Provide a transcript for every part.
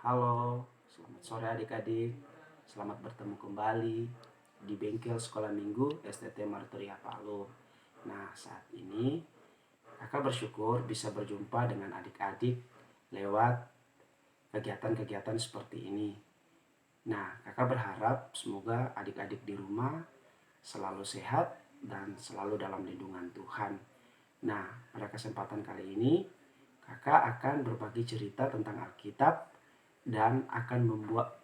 Halo, selamat sore adik-adik. Selamat bertemu kembali di bengkel sekolah minggu STT Martoria Palu. Nah, saat ini kakak bersyukur bisa berjumpa dengan adik-adik lewat kegiatan-kegiatan seperti ini. Nah, kakak berharap semoga adik-adik di rumah selalu sehat dan selalu dalam lindungan Tuhan. Nah, pada kesempatan kali ini kakak akan berbagi cerita tentang Alkitab dan akan membuat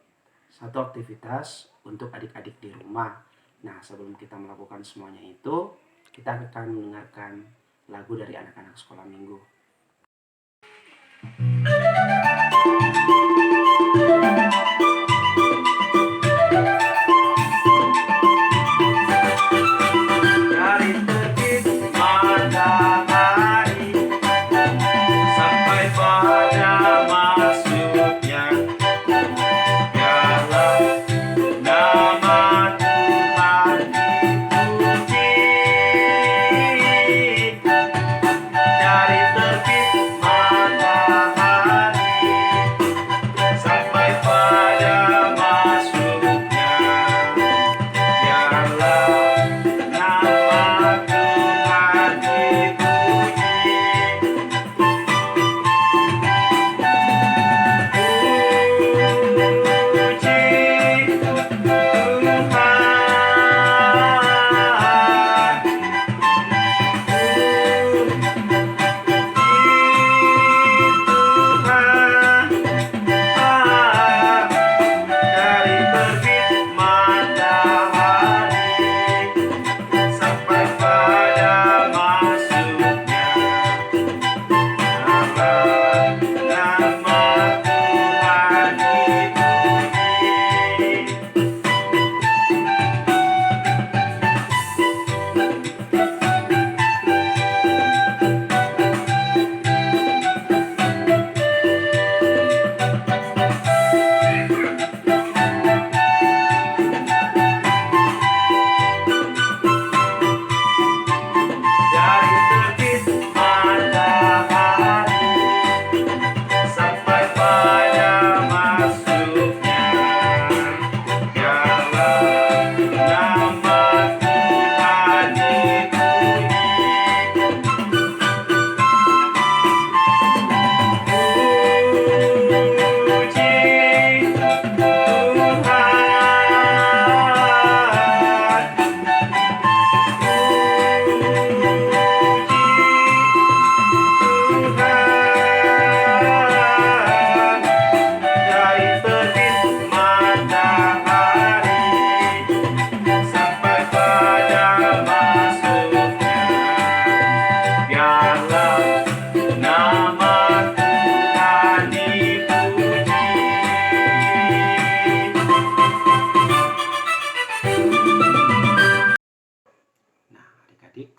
satu aktivitas untuk adik-adik di rumah. Nah, sebelum kita melakukan semuanya itu, kita akan mendengarkan lagu dari anak-anak sekolah minggu.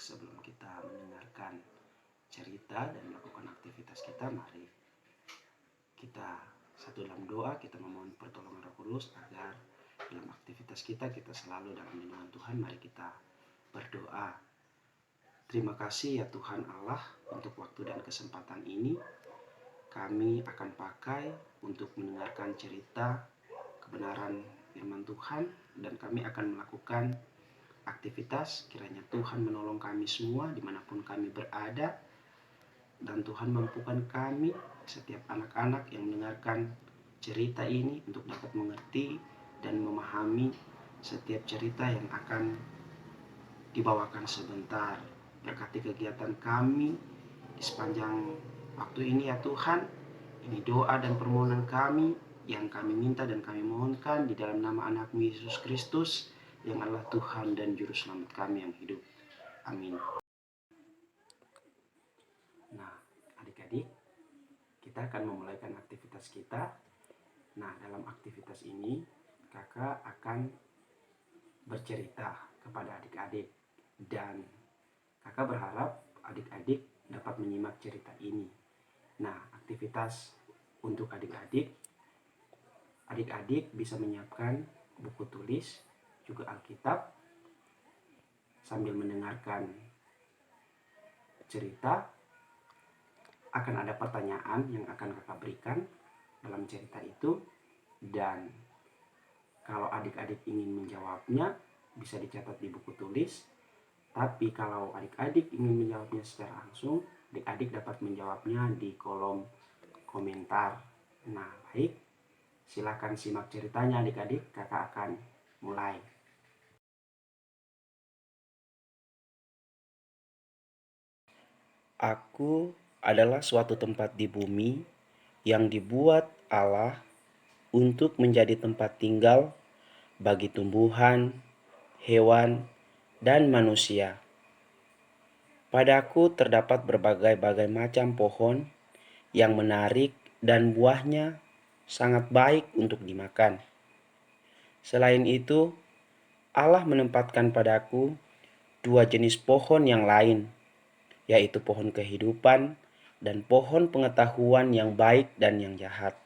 Sebelum kita mendengarkan cerita dan melakukan aktivitas kita, mari kita satu dalam doa, kita memohon pertolongan Roh Kudus agar dalam aktivitas kita selalu dalam lindungan Tuhan. Mari kita berdoa. Terima kasih ya Tuhan Allah untuk waktu dan kesempatan ini. Kami akan pakai untuk mendengarkan cerita kebenaran firman Tuhan, dan kami akan melakukan aktivitas. Kiranya Tuhan menolong kami semua dimanapun kami berada, dan Tuhan mampukan kami setiap anak-anak yang mendengarkan cerita ini untuk dapat mengerti dan memahami setiap cerita yang akan dibawakan sebentar. Berkati kegiatan kami di sepanjang waktu ini ya Tuhan. Ini doa dan permohonan kami yang kami minta dan kami mohonkan di dalam nama anak-Mu Yesus Kristus, yang adalah Tuhan dan Juru Selamat kami yang hidup. Amin. Nah, adik-adik, kita akan memulaikan aktivitas kita. Nah, dalam aktivitas ini, kakak akan bercerita kepada adik-adik. Dan kakak berharap adik-adik dapat menyimak cerita ini. Nah, aktivitas untuk adik-adik bisa menyiapkan buku tulis, juga Alkitab, sambil mendengarkan cerita. Akan ada pertanyaan yang akan kakak berikan, dalam cerita itu, dan kalau adik-adik ingin menjawabnya bisa dicatat di buku tulis. Tapi kalau adik-adik ingin menjawabnya secara langsung, adik-adik dapat menjawabnya di kolom komentar. Nah, baik, silakan simak ceritanya adik-adik. Kakak akan mulai. Aku adalah suatu tempat di bumi yang dibuat Allah untuk menjadi tempat tinggal bagi tumbuhan, hewan, dan manusia. Padaku terdapat berbagai-bagai macam pohon yang menarik dan buahnya sangat baik untuk dimakan. Selain itu, Allah menempatkan padaku 2 jenis pohon yang lain, yaitu pohon kehidupan dan pohon pengetahuan yang baik dan yang jahat.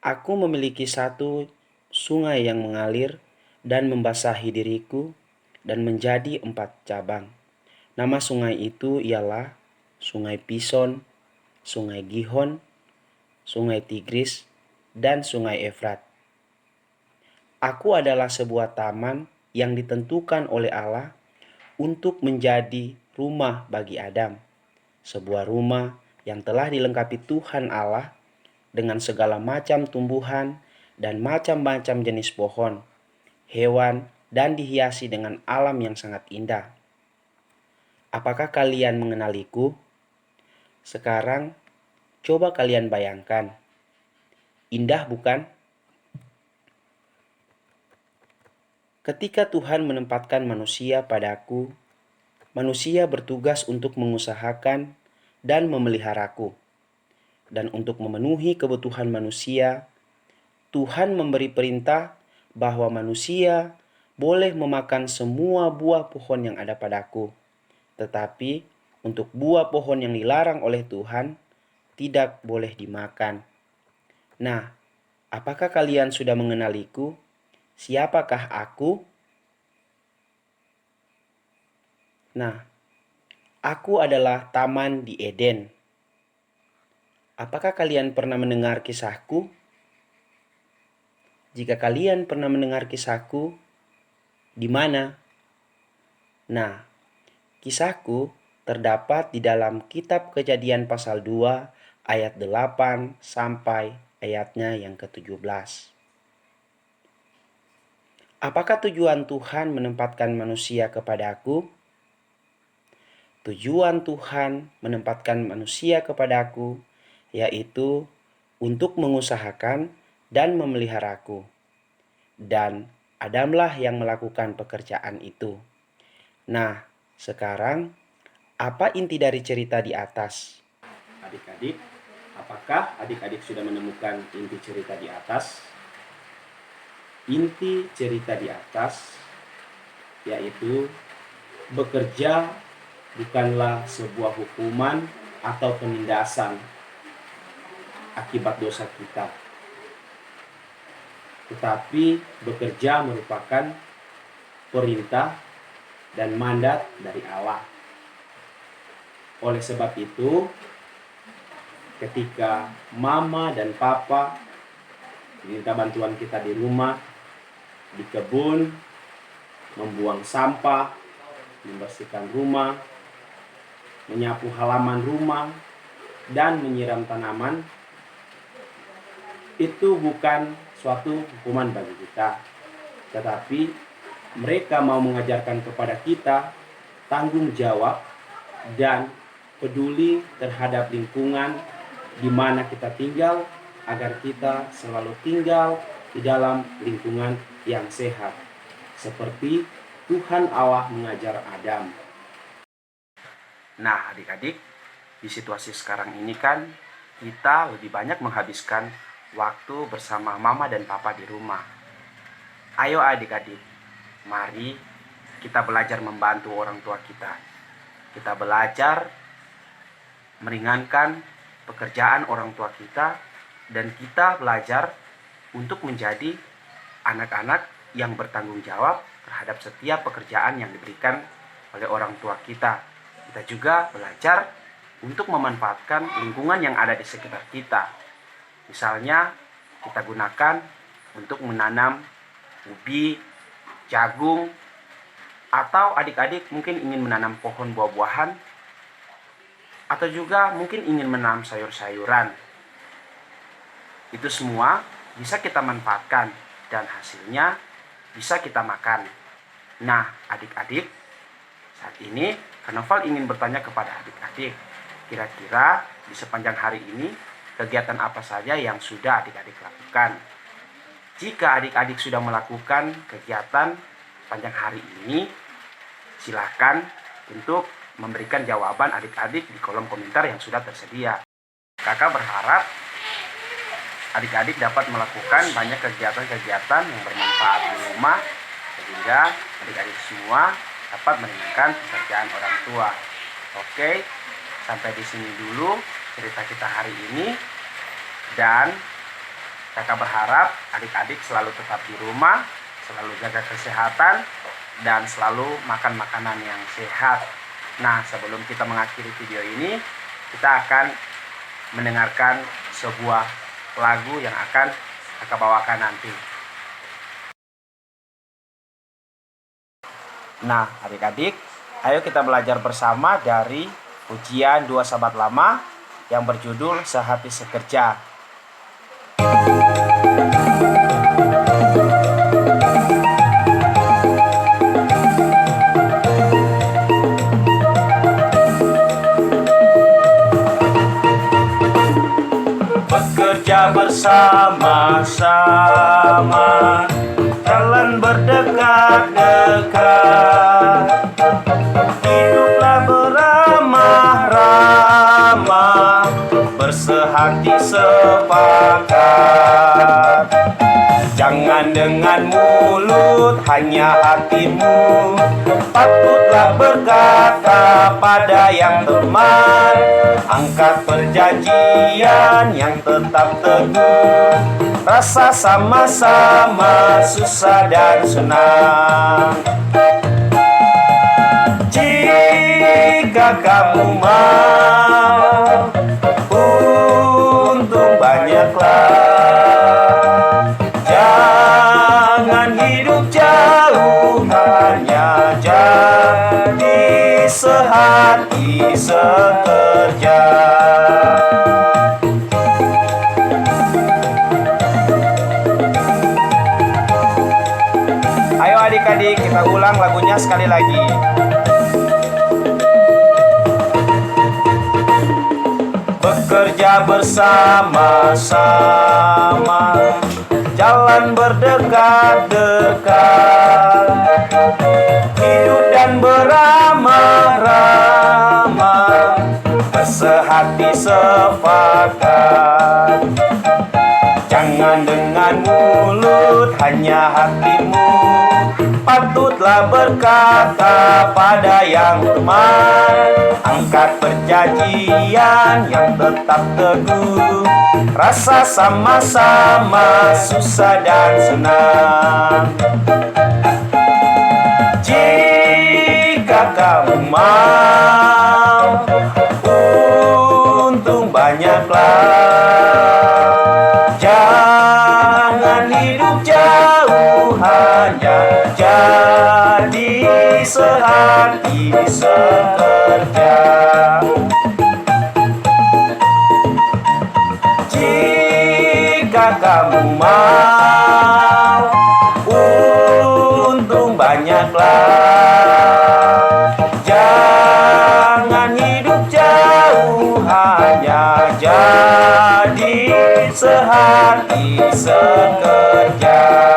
Aku memiliki 1 sungai yang mengalir dan membasahi diriku dan menjadi 4 cabang. Nama sungai itu ialah Sungai Pison, Sungai Gihon, Sungai Tigris, dan Sungai Efrat. Aku adalah sebuah taman yang ditentukan oleh Allah untuk menjadi rumah bagi Adam. Sebuah rumah yang telah dilengkapi Tuhan Allah dengan segala macam tumbuhan dan macam-macam jenis pohon, hewan, dan dihiasi dengan alam yang sangat indah. Apakah kalian mengenaliku? Sekarang, coba kalian bayangkan. Indah bukan? Ketika Tuhan menempatkan manusia padaku, manusia bertugas untuk mengusahakan dan memeliharaku. Dan untuk memenuhi kebutuhan manusia, Tuhan memberi perintah bahwa manusia boleh memakan semua buah pohon yang ada padaku. Tetapi untuk buah pohon yang dilarang oleh Tuhan tidak boleh dimakan. Nah, apakah kalian sudah mengenaliku? Siapakah aku? Nah, aku adalah taman di Eden. Apakah kalian pernah mendengar kisahku? Jika kalian pernah mendengar kisahku, di mana? Nah, kisahku terdapat di dalam kitab Kejadian pasal 2 ayat 8 sampai ayatnya yang ke-17. Apakah tujuan Tuhan menempatkan manusia kepadaku? Tujuan Tuhan menempatkan manusia kepadaku yaitu untuk mengusahakan dan memeliharaku. Dan Adamlah yang melakukan pekerjaan itu. Nah, sekarang apa inti dari cerita di atas? Adik-adik, apakah adik-adik sudah menemukan inti cerita di atas? Inti cerita di atas yaitu bekerja bukanlah sebuah hukuman atau penindasan akibat dosa kita, tetapi bekerja merupakan perintah dan mandat dari Allah. Oleh sebab itu, ketika mama dan papa minta bantuan kita di rumah, di kebun, membuang sampah, membersihkan rumah, menyapu halaman rumah, dan menyiram tanaman, itu bukan suatu hukuman bagi kita, tetapi mereka mau mengajarkan kepada kita tanggung jawab dan peduli terhadap lingkungan di mana kita tinggal, agar kita selalu tinggal di dalam lingkungan yang sehat, seperti Tuhan Allah mengajar Adam. Nah, adik-adik, di situasi sekarang ini kan kita lebih banyak menghabiskan waktu bersama mama dan papa di rumah. Ayo adik-adik, mari kita belajar membantu orang tua kita. Kita belajar meringankan pekerjaan orang tua kita, dan kita belajar untuk menjadi anak-anak yang bertanggung jawab terhadap setiap pekerjaan yang diberikan oleh orang tua kita. Kita juga belajar untuk memanfaatkan lingkungan yang ada di sekitar kita. Misalnya kita gunakan untuk menanam ubi, jagung, atau adik-adik mungkin ingin menanam pohon buah-buahan, atau juga mungkin ingin menanam sayur-sayuran. Itu semua bisa kita manfaatkan dan hasilnya bisa kita makan. Nah, adik-adik, saat ini Kanoval ingin bertanya kepada adik-adik, kira-kira di sepanjang hari ini kegiatan apa saja yang sudah adik-adik lakukan? Jika adik-adik sudah melakukan kegiatan sepanjang hari ini, silakan untuk memberikan jawaban adik-adik di kolom komentar yang sudah tersedia. Kakak berharap adik-adik dapat melakukan banyak kegiatan-kegiatan yang bermanfaat di rumah, sehingga adik-adik semua dapat meringankan pekerjaan orang tua. Oke, sampai di sini dulu cerita kita hari ini, dan kakak berharap adik-adik selalu tetap di rumah, selalu jaga kesehatan, dan selalu makan makanan yang sehat. Nah, sebelum kita mengakhiri video ini, kita akan mendengarkan sebuah lagu yang akan kakak bawakan nanti. Nah, adik-adik, ayo kita belajar bersama dari ujian Dua Sahabat Lama yang berjudul Sehati Sekerja. Bekerja bersama-sama, jalan berdekat-dekat, hiduplah beramah-ramah, bersehati sepakat. Jangan dengan mulut, hanya hatimu, patutlah berkata pada yang teman. Angkat perjanjian yang tetap teguh, rasa sama-sama susah dan senang. Jika kamu mau untung banyaklah, jangan hidup jauh, hanya jadi sehati sekerja. Ayo adik-adik, kita ulang lagunya sekali lagi. Bekerja bersama-sama, jalan berdekat-dekat, hidup dan beramah-ramah, bersehati sepakat. Jangan dengan mulut, hanya hatimu, patutlah berkata pada yang teman. Angkat perjanjian yang tetap teguh, rasa sama-sama susah dan senang. Jika kamu mau untung banyaklah, jangan hidup jauh, hanya jadi sehati sekerja. Jika kamu mau untung banyaklah, jangan hidup jauh, hanya jadi sehati sekerja.